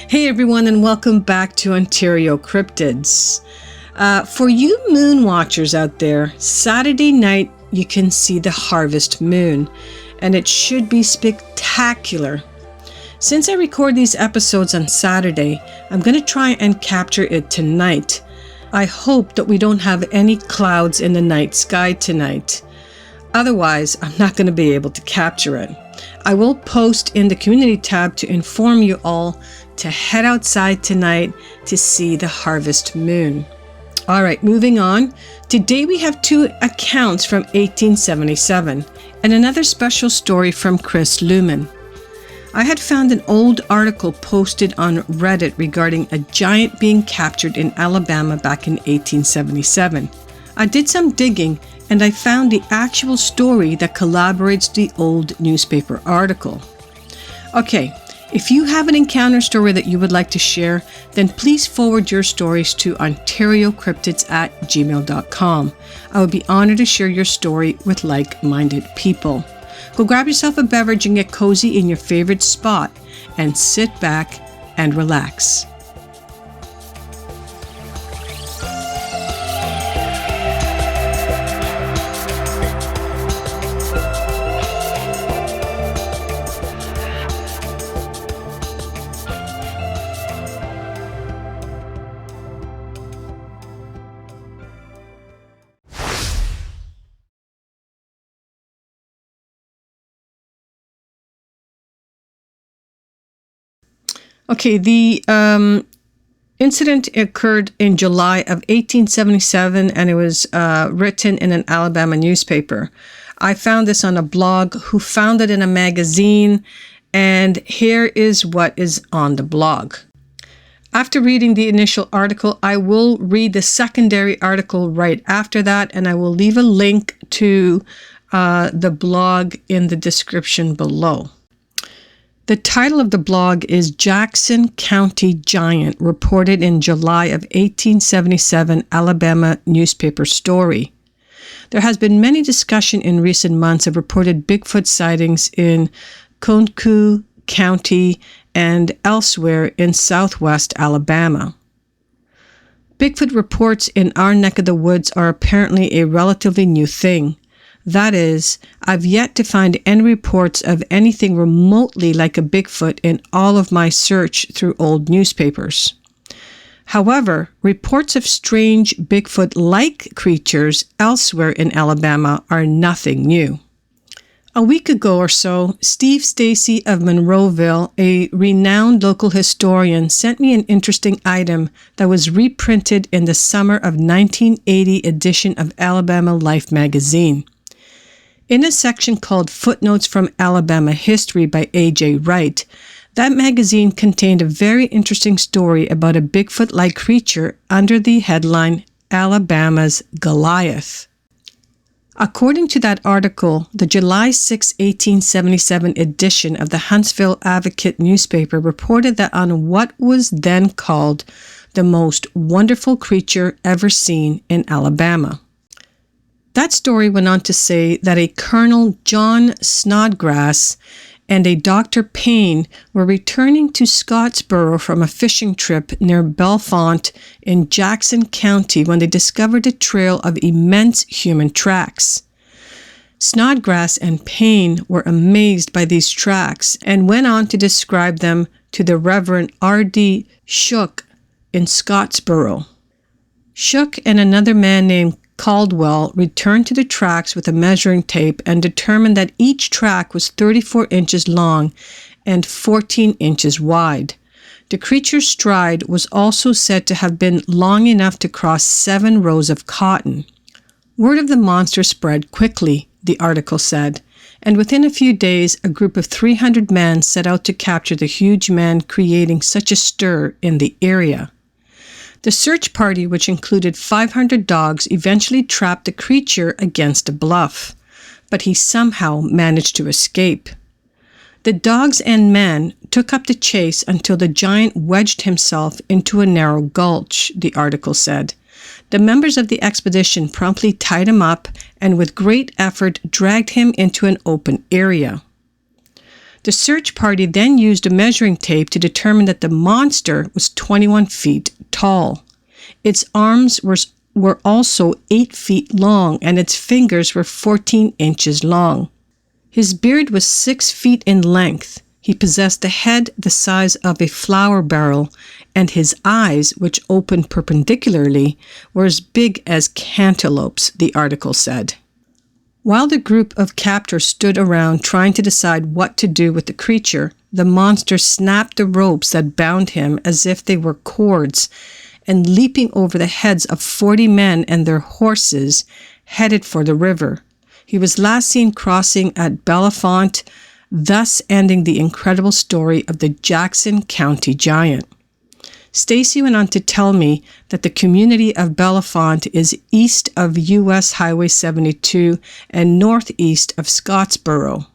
Hey everyone, and welcome back to OntarioCyrptids. For you moon watchers out there, Saturday night you can see the harvest moon, and it should be spectacular. Since I record these episodes on Saturday, I'm going to try and capture it tonight. I hope that we don't have any clouds in the night sky tonight. Otherwise, I'm not going to be able to capture it. I will post in the community tab to inform you all to head outside tonight to see the harvest moon. All right, moving on. Today we have two accounts from 1877 and another special story from Chris Luman. I had found an old article posted on Reddit regarding a giant being captured in Alabama back in 1877. I did some digging and I found the actual story that corroborates the old newspaper article. Okay, if you have an encounter story that you would like to share, then please forward your stories to OntarioCyrptids@gmail.com. I would be honored to share your story with like-minded people. Go grab yourself a beverage and get cozy in your favorite spot and sit back and relax. Okay, the incident occurred in July of 1877, and it was written in an Alabama newspaper. I found this on a blog who found it in a magazine, and here is what is on the blog. After reading the initial article, I will read the secondary article right after that, and I will leave a link to the blog in the description below. The title of the blog is Jackson County Giant Reported in July of 1877 Alabama Newspaper Story. There has been many discussion in recent months of reported Bigfoot sightings in Conecuh County and elsewhere in southwest Alabama. Bigfoot reports in our neck of the woods are apparently a relatively new thing. That is, I've yet to find any reports of anything remotely like a Bigfoot in all of my search through old newspapers. However, reports of strange Bigfoot-like creatures elsewhere in Alabama are nothing new. A week ago or so, Steve Stacy of Monroeville, a renowned local historian, sent me an interesting item that was reprinted in the summer of 1980 edition of Alabama Life magazine. In a section called Footnotes from Alabama History by A.J. Wright, that magazine contained a very interesting story about a Bigfoot-like creature under the headline, Alabama's Goliath. According to that article, the July 6, 1877 edition of the Huntsville Advocate newspaper reported that on what was then called the most wonderful creature ever seen in Alabama. That story went on to say that a Colonel John Snodgrass and a Dr. Payne were returning to Scottsboro from a fishing trip near Bellefonte in Jackson County when they discovered a trail of immense human tracks. Snodgrass and Payne were amazed by these tracks and went on to describe them to the Reverend R.D. Shook in Scottsboro. Shook and another man named Caldwell returned to the tracks with a measuring tape and determined that each track was 34 inches long and 14 inches wide. The creature's stride was also said to have been long enough to cross 7 rows of cotton. Word of the monster spread quickly, the article said, and within a few days a group of 300 men set out to capture the huge man, creating such a stir in the area. The search party, which included 500 dogs, eventually trapped the creature against a bluff, but he somehow managed to escape. The dogs and men took up the chase until the giant wedged himself into a narrow gulch, the article said. The members of the expedition promptly tied him up and with great effort dragged him into an open area. The search party then used a measuring tape to determine that the monster was 21 feet tall. Its arms were also 8 feet long, and its fingers were 14 inches long. His beard was 6 feet in length. He possessed a head the size of a flour barrel, and his eyes, which opened perpendicularly, were as big as cantaloupes, the article said. While the group of captors stood around trying to decide what to do with the creature, the monster snapped the ropes that bound him as if they were cords, and leaping over the heads of 40 men and their horses, headed for the river. He was last seen crossing at Bellefonte, thus ending the incredible story of the Jackson County giant. Stacy went on to tell me that the community of Bellefonte is east of U.S. Highway 72 and northeast of Scottsboro.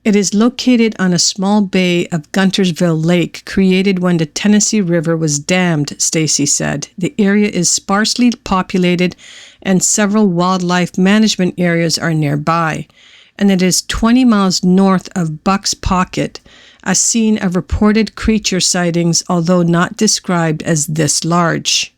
It is located on a small bay of Guntersville Lake created when the Tennessee River was dammed, Stacy said. The area is sparsely populated and several wildlife management areas are nearby, and it is 20 miles north of Buck's Pocket, a scene of reported creature sightings, although not described as this large.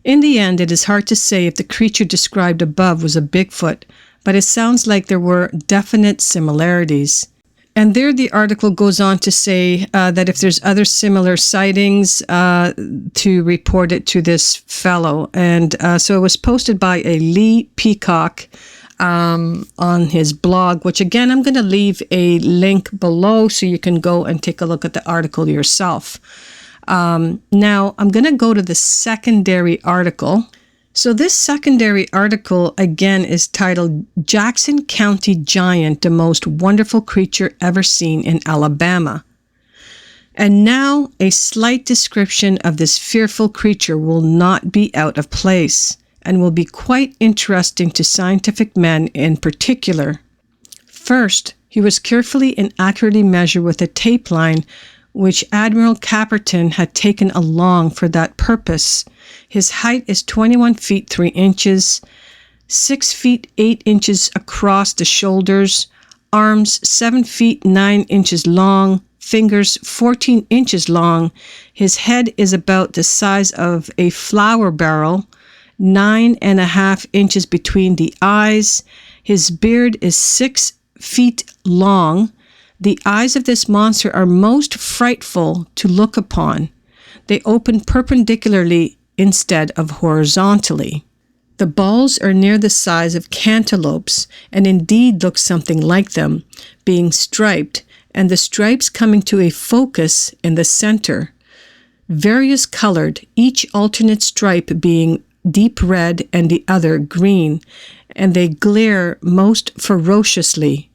In the end, it is hard to say if the creature described above was a Bigfoot, but it sounds like there were definite similarities. And there the article goes on to say that if there's other similar sightings, to report it to this fellow. And so it was posted by a Lee Peacock on his blog, which again, I'm going to leave a link below so you can go and take a look at the article yourself. Now, I'm going to go to the secondary article. So this secondary article, again, is titled Jackson County Giant, the Most Wonderful Creature Ever Seen in Alabama. And now a slight description of this fearful creature will not be out of place and will be quite interesting to scientific men in particular. First, he was carefully and accurately measured with a tape line which Admiral Caperton had taken along for that purpose. His height is 21 feet 3 inches, 6 feet 8 inches across the shoulders, arms 7 feet 9 inches long, fingers 14 inches long. His head is about the size of a flour barrel, 9.5 inches between the eyes. His beard is 6 feet long. The eyes of this monster are most frightful to look upon. They open perpendicularly instead of horizontally. The balls are near the size of cantaloupes and indeed look something like them, being striped, and the stripes coming to a focus in the center. Various colored, each alternate stripe being deep red and the other green, and they glare most ferociously.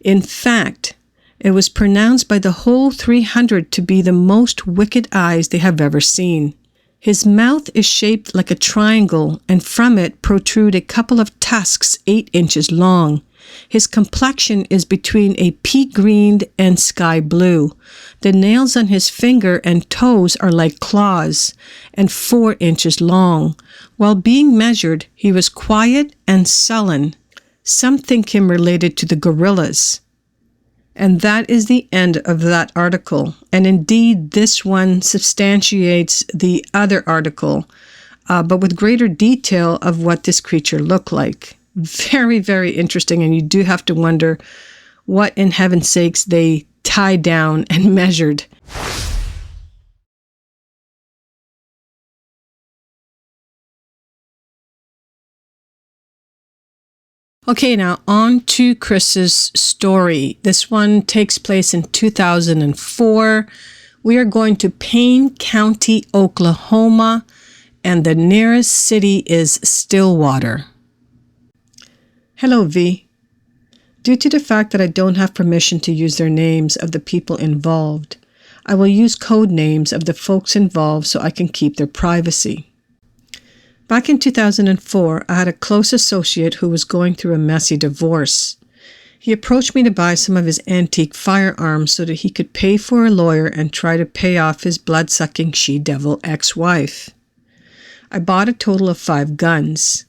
In fact, it was pronounced by the whole 300 to be the most wicked eyes they have ever seen. His mouth is shaped like a triangle, and from it protrude a couple of tusks 8 inches long. His complexion is between a pea-green and sky blue. The nails on his finger and toes are like claws, and 4 inches long. While being measured, he was quiet and sullen. Some think him related to the gorillas. And that is the end of that article. And indeed, this one substantiates the other article, but with greater detail of what this creature looked like. Very, very interesting. And you do have to wonder what in heaven's sakes they tied down and measured. Okay, now on to Chris's story. This one takes place in 2004. We are going to Payne County, Oklahoma, and the nearest city is Stillwater. Hello, V. Due to the fact that I don't have permission to use their names of the people involved, I will use code names of the folks involved so I can keep their privacy. Back in 2004, I had a close associate who was going through a messy divorce. He approached me to buy some of his antique firearms so that he could pay for a lawyer and try to pay off his blood-sucking she-devil ex-wife. I bought a total of 5 guns: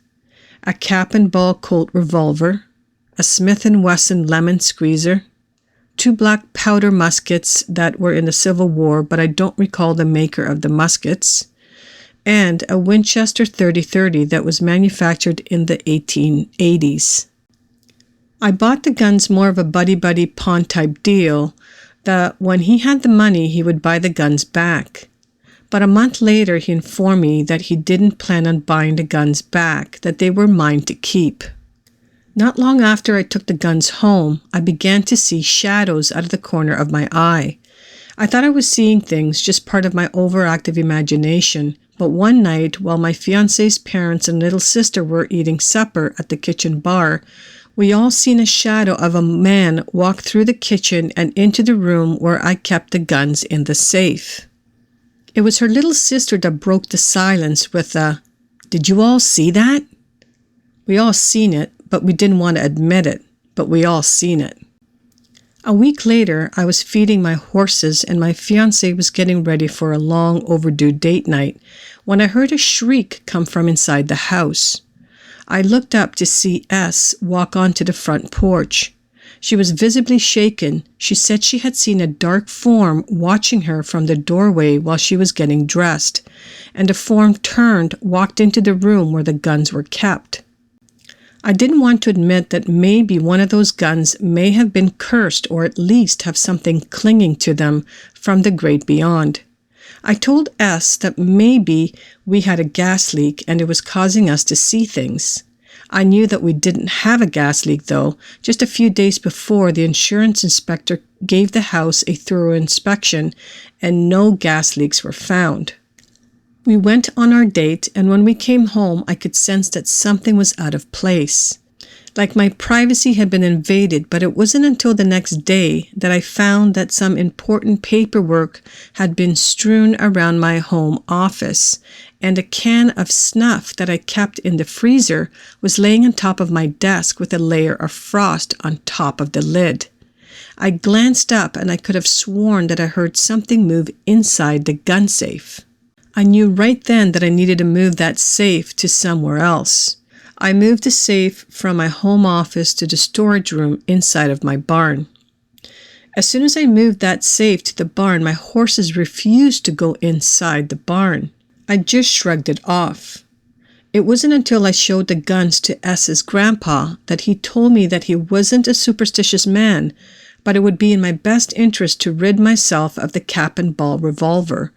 a cap and ball Colt revolver, a Smith & Wesson lemon squeezer, two black powder muskets that were in the Civil War, but I don't recall the maker of the muskets, and a Winchester 30-30 that was manufactured in the 1880s. I bought the guns more of a buddy-buddy pawn type deal, that when he had the money he would buy the guns back. But a month later he informed me that he didn't plan on buying the guns back, that they were mine to keep. Not long after I took the guns home, I began to see shadows out of the corner of my eye. I thought I was seeing things, just part of my overactive imagination, but one night while my fiancé's parents and little sister were eating supper at the kitchen bar, we all seen a shadow of a man walk through the kitchen and into the room where I kept the guns in the safe. It was her little sister that broke the silence with a, "Did you all see that?" We all seen it, but we didn't want to admit it, but we all seen it. A week later, I was feeding my horses and my fiancé was getting ready for a long overdue date night when I heard a shriek come from inside the house. I looked up to see S walk onto the front porch. She was visibly shaken. She said she had seen a dark form watching her from the doorway while she was getting dressed, and the form turned, walked into the room where the guns were kept. I didn't want to admit that maybe one of those guns may have been cursed or at least have something clinging to them from the great beyond. I told S that maybe we had a gas leak and it was causing us to see things. I knew that we didn't have a gas leak though. Just a few days before, the insurance inspector gave the house a thorough inspection and no gas leaks were found. We went on our date, and when we came home, I could sense that something was out of place. Like my privacy had been invaded, but it wasn't until the next day that I found that some important paperwork had been strewn around my home office, and a can of snuff that I kept in the freezer was laying on top of my desk with a layer of frost on top of the lid. I glanced up, and I could have sworn that I heard something move inside the gun safe. I knew right then that I needed to move that safe to somewhere else. I moved the safe from my home office to the storage room inside of my barn. As soon as I moved that safe to the barn, my horses refused to go inside the barn. I just shrugged it off. It wasn't until I showed the guns to S's grandpa that he told me that he wasn't a superstitious man, but it would be in my best interest to rid myself of the cap and ball revolver.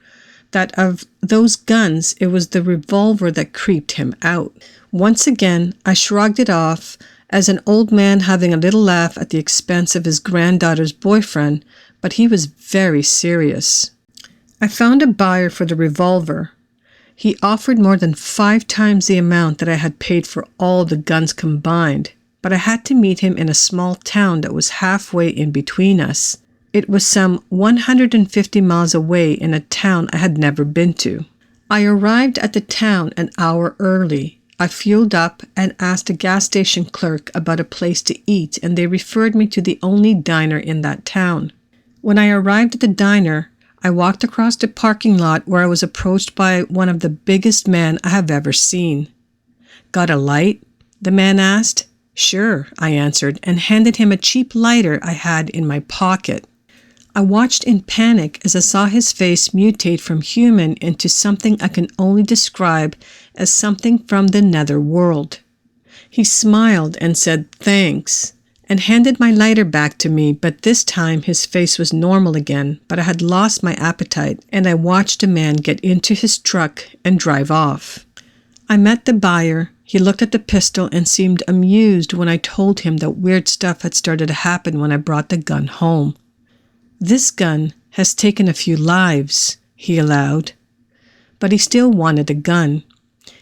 That of those guns, it was the revolver that creeped him out. Once again, I shrugged it off as an old man having a little laugh at the expense of his granddaughter's boyfriend, but he was very serious. I found a buyer for the revolver. He offered more than 5 times the amount that I had paid for all the guns combined, but I had to meet him in a small town that was halfway in between us. It was some 150 miles away in a town I had never been to. I arrived at the town an hour early. I fueled up and asked a gas station clerk about a place to eat, and they referred me to the only diner in that town. When I arrived at the diner, I walked across the parking lot where I was approached by one of the biggest men I have ever seen. "Got a light?" the man asked. "Sure," I answered, and handed him a cheap lighter I had in my pocket. I watched in panic as I saw his face mutate from human into something I can only describe as something from the nether world. He smiled and said thanks, and handed my lighter back to me, but this time his face was normal again, but I had lost my appetite, and I watched the man get into his truck and drive off. I met the buyer. He looked at the pistol and seemed amused when I told him that weird stuff had started to happen when I brought the gun home. "This gun has taken a few lives," he allowed, but he still wanted a gun.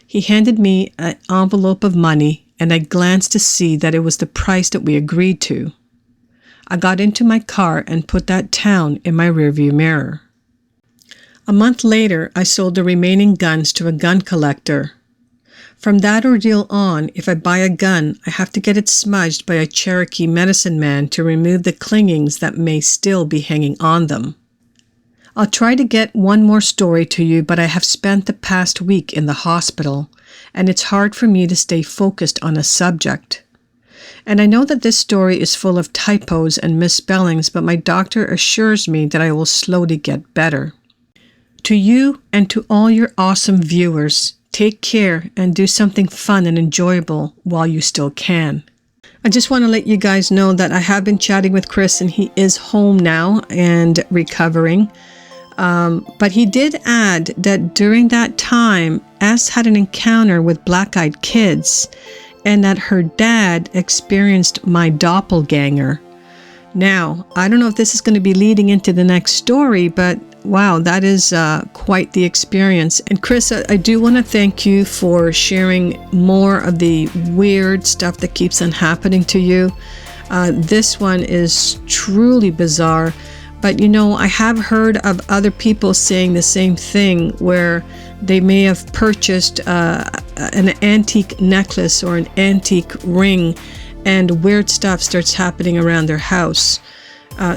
He handed me an envelope of money, and I glanced to see that it was the price that we agreed to. I got into my car and put that town in my rearview mirror. A month later, I sold the remaining guns to a gun collector. From that ordeal on, if I buy a gun, I have to get it smudged by a Cherokee medicine man to remove the clingings that may still be hanging on them. I'll try to get one more story to you, but I have spent the past week in the hospital, and it's hard for me to stay focused on a subject. And I know that this story is full of typos and misspellings, but my doctor assures me that I will slowly get better. To you and to all your awesome viewers, take care and do something fun and enjoyable while you still can. I just want to let you guys know that I have been chatting with Chris and he is home now and recovering. But he did add that during that time, S had an encounter with black-eyed kids and that her dad experienced my doppelganger. Now, I don't know if this is going to be leading into the next story, but wow, that is quite the experience. And Chris, I do want to thank you for sharing more of the weird stuff that keeps on happening to you. This one is truly bizarre, but you know, I have heard of other people saying the same thing where they may have purchased an antique necklace or an antique ring and weird stuff starts happening around their house.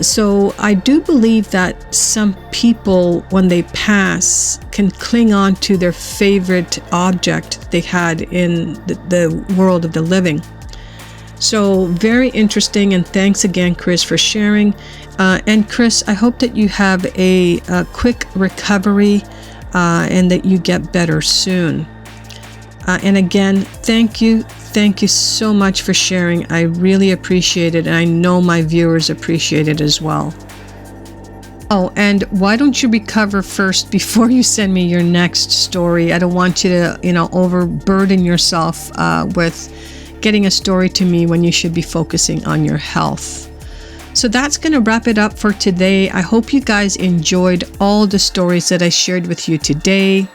So I do believe that some people, when they pass, can cling on to their favorite object they had in the world of the living. So very interesting, and thanks again, Chris, for sharing. And Chris, I hope that you have a quick recovery and that you get better soon. And again, thank you. Thank you so much for sharing. I really appreciate it, and I know my viewers appreciate it as well. Oh, and why don't you recover first before you send me your next story? I don't want you to, overburden yourself with getting a story to me when you should be focusing on your health. So that's going to wrap it up for today. I hope you guys enjoyed all the stories that I shared with you today.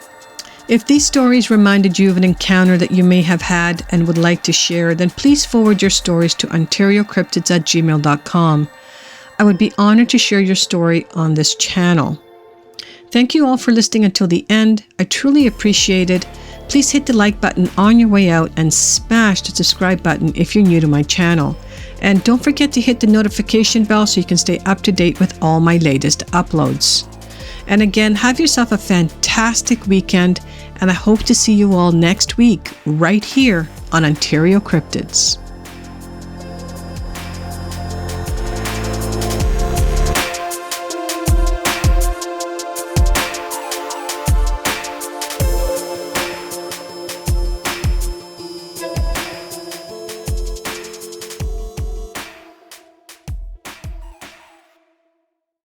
If these stories reminded you of an encounter that you may have had and would like to share, then please forward your stories to OntarioCyrptids@gmail.com. I would be honored to share your story on this channel. Thank you all for listening until the end. I truly appreciate it. Please hit the like button on your way out and smash the subscribe button if you're new to my channel. And don't forget to hit the notification bell so you can stay up to date with all my latest uploads. And again, have yourself a fantastic weekend, and I hope to see you all next week right here on Ontario Cryptids.